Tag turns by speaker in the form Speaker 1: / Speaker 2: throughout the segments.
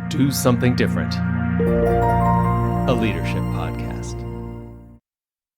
Speaker 1: Do Something Different, a leadership podcast.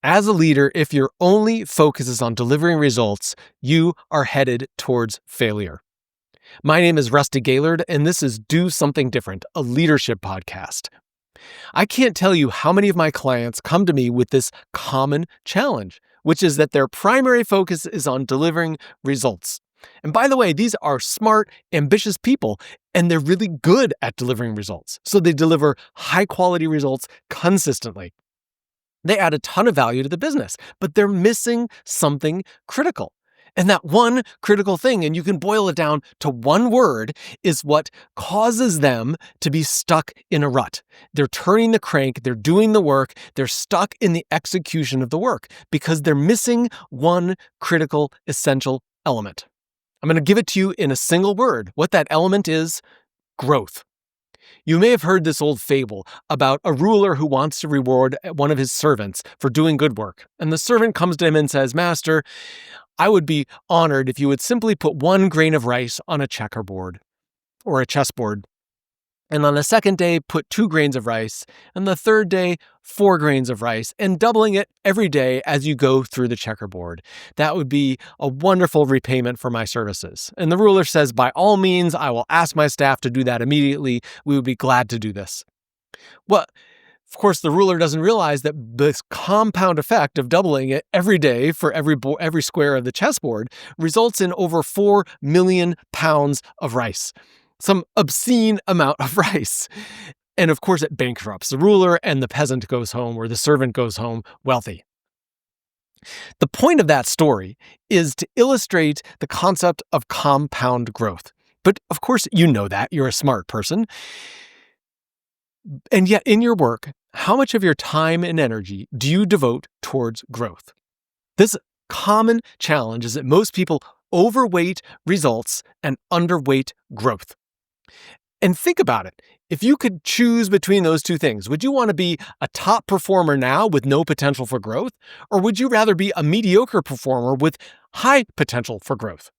Speaker 1: As a leader, if your only focus is on delivering results, you are headed towards failure. My name is Rusty Gaylord, and this is Do Something Different, a leadership podcast. I can't tell you how many of my clients come to me with this common challenge, which is that their primary focus is on delivering results. And by the way, these are smart, ambitious people, and they're really good at delivering results. So they deliver high-quality results consistently. They add a ton of value to the business, but they're missing something critical. And that one critical thing, and you can boil it down to one word, is what causes them to be stuck in a rut. They're turning the crank, they're doing the work, they're stuck in the execution of the work because they're missing one critical, essential element. I'm going to give it to you in a single word. What that element is: growth. You may have heard this old fable about a ruler who wants to reward one of his servants for doing good work. And the servant comes to him and says, "Master, I would be honored if you would simply put 1 grain of rice on a checkerboard or a chessboard. And on the second day, put 2 grains of rice. And the third day, 4 grains of rice, and doubling it every day as you go through the checkerboard. That would be a wonderful repayment for my services." And the ruler says, "By all means, I will ask my staff to do that immediately. We would be glad to do this." Well, of course, the ruler doesn't realize that this compound effect of doubling it every day for every square of the chessboard results in over 4 million pounds of rice. Some obscene amount of rice. And of course, it bankrupts the ruler, and the peasant goes home, or the servant goes home, wealthy. The point of that story is to illustrate the concept of compound growth. But of course, you know that. You're a smart person. And yet, in your work, how much of your time and energy do you devote towards growth? This common challenge is that most people overweight results and underweight growth. And think about it. If you could choose between those two things, would you want to be a top performer now with no potential for growth? Or would you rather be a mediocre performer with high potential for growth?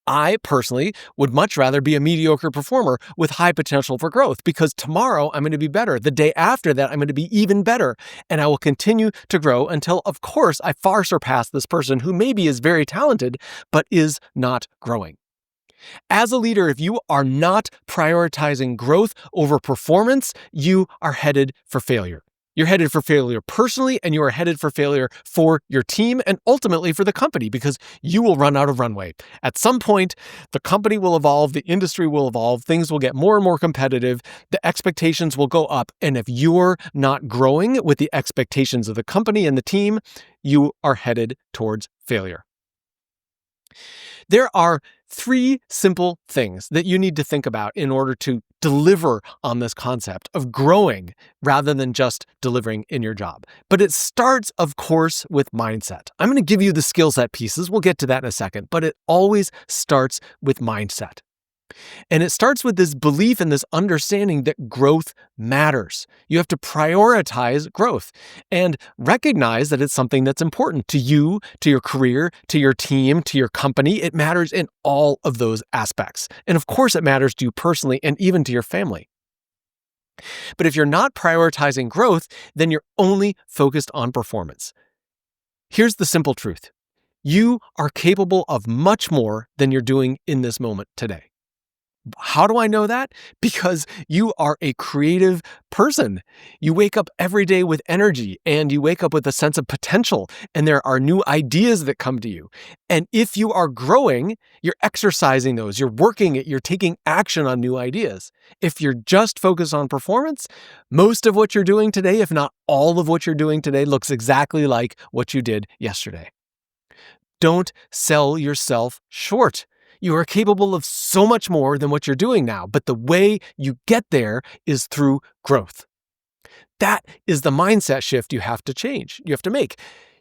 Speaker 1: I personally would much rather be a mediocre performer with high potential for growth, because tomorrow I'm going to be better. The day after that, I'm going to be even better. And I will continue to grow until, of course, I far surpass this person who maybe is very talented, but is not growing. As a leader, if you are not prioritizing growth over performance, you are headed for failure. You're headed for failure personally, and you are headed for failure for your team and ultimately for the company, because you will run out of runway. At some point, the company will evolve, the industry will evolve, things will get more and more competitive, the expectations will go up, and if you're not growing with the expectations of the company and the team, you are headed towards failure. There are 3 simple things that you need to think about in order to deliver on this concept of growing rather than just delivering in your job. But it starts, of course, with mindset. I'm going to give you the skill set pieces. We'll get to that in a second, but it always starts with mindset. And it starts with this belief and this understanding that growth matters. You have to prioritize growth and recognize that it's something that's important to you, to your career, to your team, to your company. It matters in all of those aspects. And of course, it matters to you personally and even to your family. But if you're not prioritizing growth, then you're only focused on performance. Here's the simple truth. You are capable of much more than you're doing in this moment today. How do I know that? Because you are a creative person. You wake up every day with energy, and you wake up with a sense of potential, and there are new ideas that come to you. And if you are growing, you're exercising those, you're working it, you're taking action on new ideas. If you're just focused on performance, most of what you're doing today, if not all of what you're doing today, looks exactly like what you did yesterday. Don't sell yourself short. You are capable of so much more than what you're doing now, but the way you get there is through growth. That is the mindset shift you have to change, you have to make.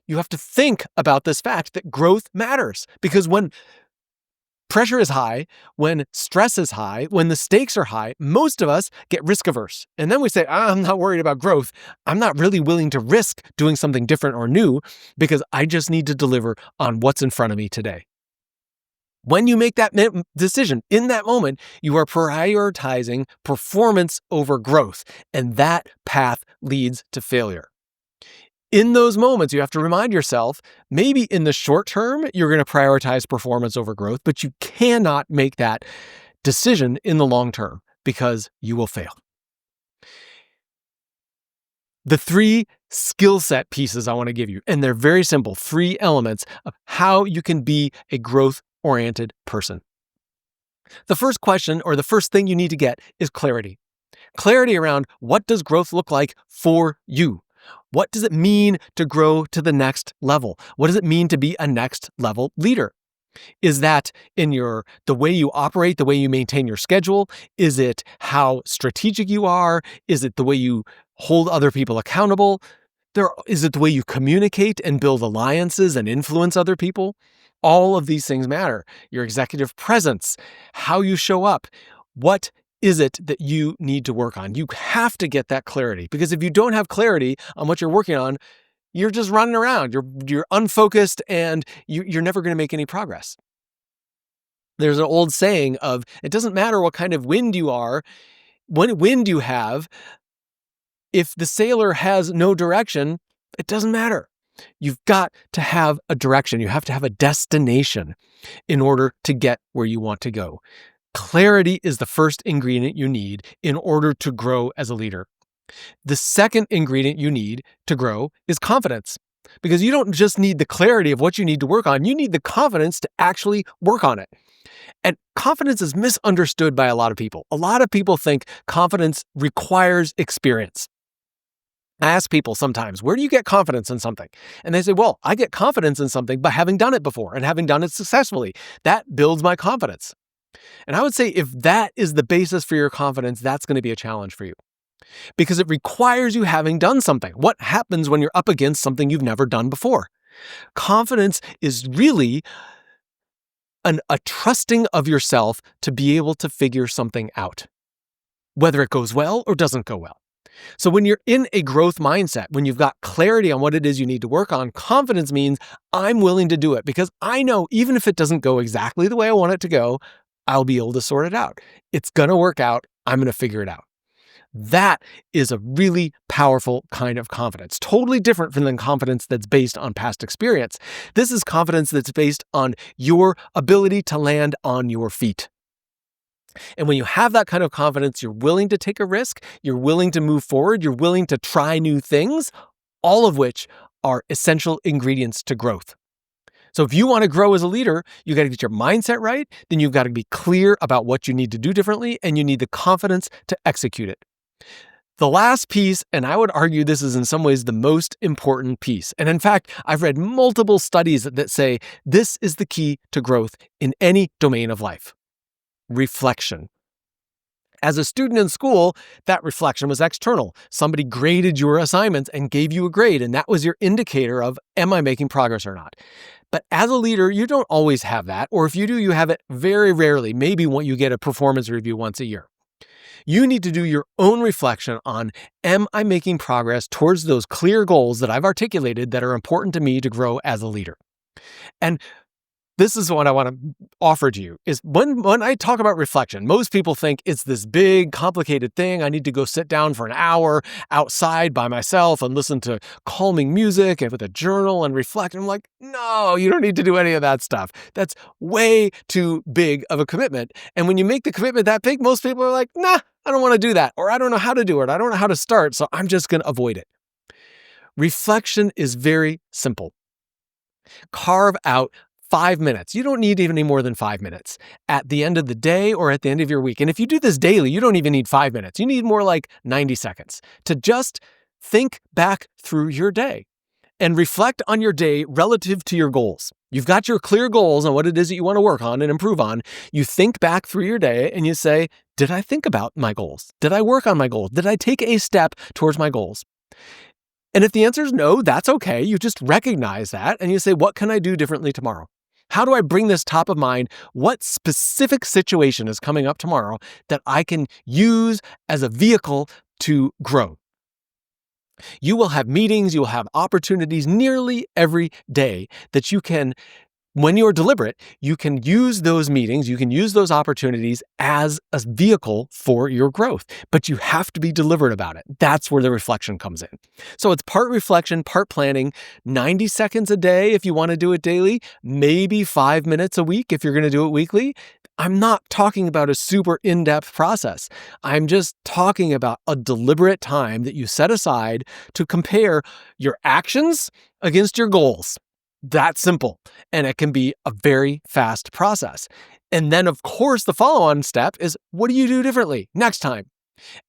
Speaker 1: You have to think about this fact that growth matters, because when pressure is high, when stress is high, when the stakes are high, most of us get risk averse. And then we say, I'm not worried about growth. I'm not really willing to risk doing something different or new because I just need to deliver on what's in front of me today. When you make that decision in that moment, you are prioritizing performance over growth, and that path leads to failure. In those moments, you have to remind yourself, maybe in the short term, you're going to prioritize performance over growth, but you cannot make that decision in the long term because you will fail. The 3 skill set pieces I want to give you, and they're very simple, 3 elements of how you can be a growth-oriented person. The first question, or the first thing you need to get, is clarity. Clarity around what does growth look like for you? What does it mean to grow to the next level? What does it mean to be a next level leader? Is that in the way you operate, the way you maintain your schedule? Is it how strategic you are? Is it the way you hold other people accountable? Is it the way you communicate and build alliances and influence other people? All of these things matter. Your executive presence, how you show up. What is it that you need to work on? You have to get that clarity, because if you don't have clarity on what you're working on, you're just running around. You're unfocused, and you're never going to make any progress. There's an old saying of, it doesn't matter what kind of wind you are, what wind you have, if the sailor has no direction, it doesn't matter. You've got to have a direction. You have to have a destination in order to get where you want to go. Clarity is the first ingredient you need in order to grow as a leader. The second ingredient you need to grow is confidence, because you don't just need the clarity of what you need to work on, you need the confidence to actually work on it. And confidence is misunderstood by a lot of people. A lot of people think confidence requires experience. I ask people sometimes, where do you get confidence in something? And they say, well, I get confidence in something by having done it before and having done it successfully. That builds my confidence. And I would say if that is the basis for your confidence, that's going to be a challenge for you, because it requires you having done something. What happens when you're up against something you've never done before? Confidence is really a trusting of yourself to be able to figure something out, whether it goes well or doesn't go well. So when you're in a growth mindset, when you've got clarity on what it is you need to work on, confidence means I'm willing to do it, because I know even if it doesn't go exactly the way I want it to go, I'll be able to sort it out. It's going to work out. I'm going to figure it out. That is a really powerful kind of confidence, totally different from the confidence that's based on past experience. This is confidence that's based on your ability to land on your feet. And when you have that kind of confidence, you're willing to take a risk, you're willing to move forward, you're willing to try new things, all of which are essential ingredients to growth. So if you want to grow as a leader, you got to get your mindset right, then you've got to be clear about what you need to do differently, and you need the confidence to execute it. The last piece, and I would argue this is in some ways the most important piece, and in fact, I've read multiple studies that say this is the key to growth in any domain of life: reflection. As a student in school, that reflection was external. Somebody graded your assignments and gave you a grade, and that was your indicator of, am I making progress or not? But as a leader, you don't always have that, or if you do, you have it very rarely, maybe when you get a performance review once a year. You need to do your own reflection on, am I making progress towards those clear goals that I've articulated that are important to me to grow as a leader? And this is what I want to offer to you, is when I talk about reflection, most people think it's this big, complicated thing. I need to go sit down for an hour outside by myself and listen to calming music and with a journal and reflect. And I'm like, no, you don't need to do any of that stuff. That's way too big of a commitment. And when you make the commitment that big, most people are like, nah, I don't want to do that. Or I don't know how to do it. I don't know how to start. So I'm just going to avoid it. Reflection is very simple. Carve out 5 minutes. You don't need even any more than 5 minutes at the end of the day or at the end of your week. And if you do this daily, you don't even need 5 minutes. You need more like 90 seconds to just think back through your day and reflect on your day relative to your goals. You've got your clear goals on what it is that you want to work on and improve on. You think back through your day and you say, did I think about my goals? Did I work on my goals? Did I take a step towards my goals? And if the answer is no, that's okay. You just recognize that and you say, what can I do differently tomorrow? How do I bring this top of mind? What specific situation is coming up tomorrow that I can use as a vehicle to grow? You will have meetings, you will have opportunities nearly every day that you can When you're deliberate, you can use those meetings, you can use those opportunities as a vehicle for your growth, but you have to be deliberate about it. That's where the reflection comes in. So it's part reflection, part planning, 90 seconds a day if you want to do it daily, maybe 5 minutes a week if you're going to do it weekly. I'm not talking about a super in-depth process. I'm just talking about a deliberate time that you set aside to compare your actions against your goals. That simple. And it can be a very fast process. And then, of course, the follow-on step is, what do you do differently next time?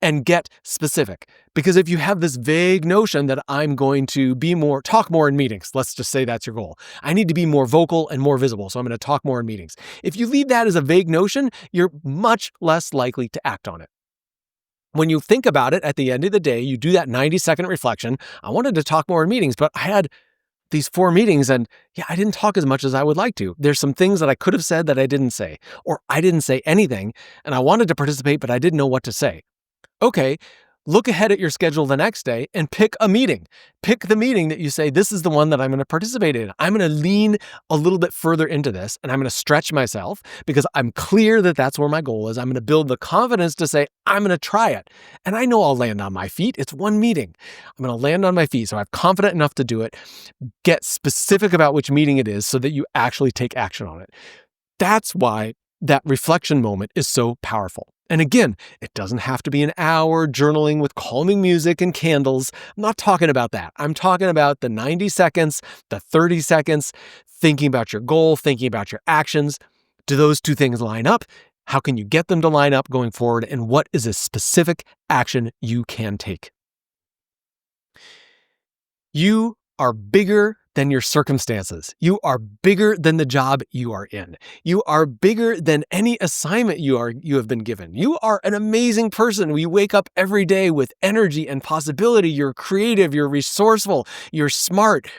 Speaker 1: And get specific. Because if you have this vague notion that I'm going to talk more in meetings, let's just say that's your goal. I need to be more vocal and more visible, so I'm going to talk more in meetings. If you leave that as a vague notion, you're much less likely to act on it. When you think about it, at the end of the day, you do that 90-second reflection. I wanted to talk more in meetings, but I had these 4 meetings and I didn't talk as much as I would like to. There's some things that I could have said that I didn't say, or I didn't say anything and I wanted to participate, but I didn't know what to say. Okay, look ahead at your schedule the next day and pick a meeting. Pick the meeting that you say, this is the one that I'm going to participate in. I'm going to lean a little bit further into this and I'm going to stretch myself because I'm clear that that's where my goal is. I'm going to build the confidence to say, I'm going to try it. And I know I'll land on my feet. It's one meeting. I'm going to land on my feet. So I'm confident enough to do it. Get specific about which meeting it is so that you actually take action on it. That's why that reflection moment is so powerful. And again, it doesn't have to be an hour journaling with calming music and candles. I'm not talking about that. I'm talking about the 90 seconds, the 30 seconds, thinking about your goal, thinking about your actions. Do those two things line up? How can you get them to line up going forward? And what is a specific action you can take? You are bigger than your circumstances. You are bigger than the job you are in. You are bigger than any assignment you have been given. You are an amazing person. You wake up every day with energy and possibility. You're creative, you're resourceful, you're smart.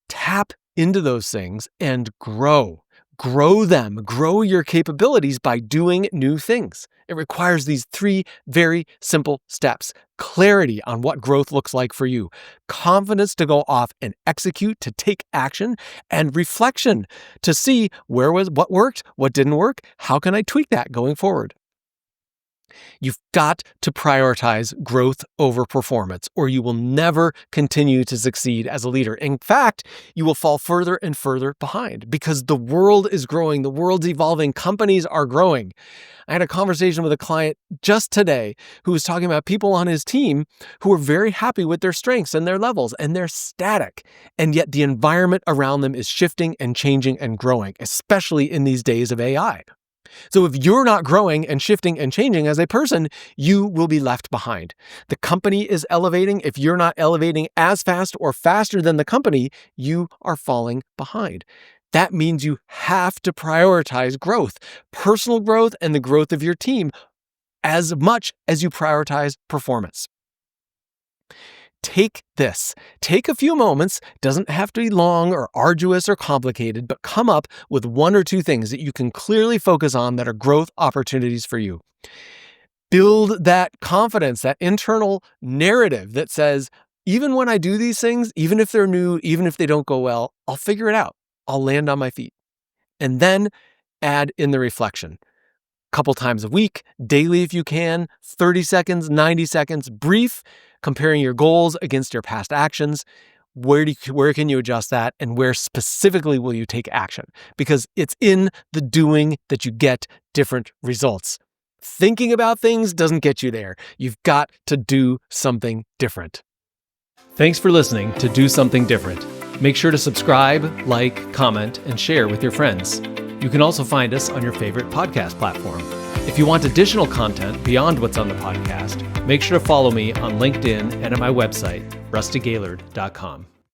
Speaker 1: Tap into those things and grow. Grow them. Grow your capabilities by doing new things. It requires these 3 very simple steps. Clarity on what growth looks like for you. Confidence to go off and execute, to take action, and reflection to see what worked, what didn't work, how can I tweak that going forward. You've got to prioritize growth over performance, or you will never continue to succeed as a leader. In fact, you will fall further and further behind because the world is growing, the world's evolving, companies are growing. I had a conversation with a client just today who was talking about people on his team who are very happy with their strengths and their levels, and they're static. And yet the environment around them is shifting and changing and growing, especially in these days of AI. So if you're not growing and shifting and changing as a person, you will be left behind. The company is elevating. If you're not elevating as fast or faster than the company, you are falling behind. That means you have to prioritize growth, personal growth, and the growth of your team as much as you prioritize performance. Take this. Take a few moments. Doesn't have to be long or arduous or complicated, but come up with 1 or 2 things that you can clearly focus on that are growth opportunities for you. Build that confidence, that internal narrative that says, even when I do these things, even if they're new, even if they don't go well, I'll figure it out. I'll land on my feet. And then add in the reflection. Couple times a week, daily if you can, 30 seconds, 90 seconds, brief, comparing your goals against your past actions. Where can you adjust that, and where specifically will you take action? Because it's in the doing that you get different results. Thinking about things doesn't get you there. You've got to do something different. Thanks for listening to Do Something Different. Make sure to subscribe, like, comment, and share with your friends. You can also find us on your favorite podcast platform. If you want additional content beyond what's on the podcast, make sure to follow me on LinkedIn and at my website, rustygaylord.com.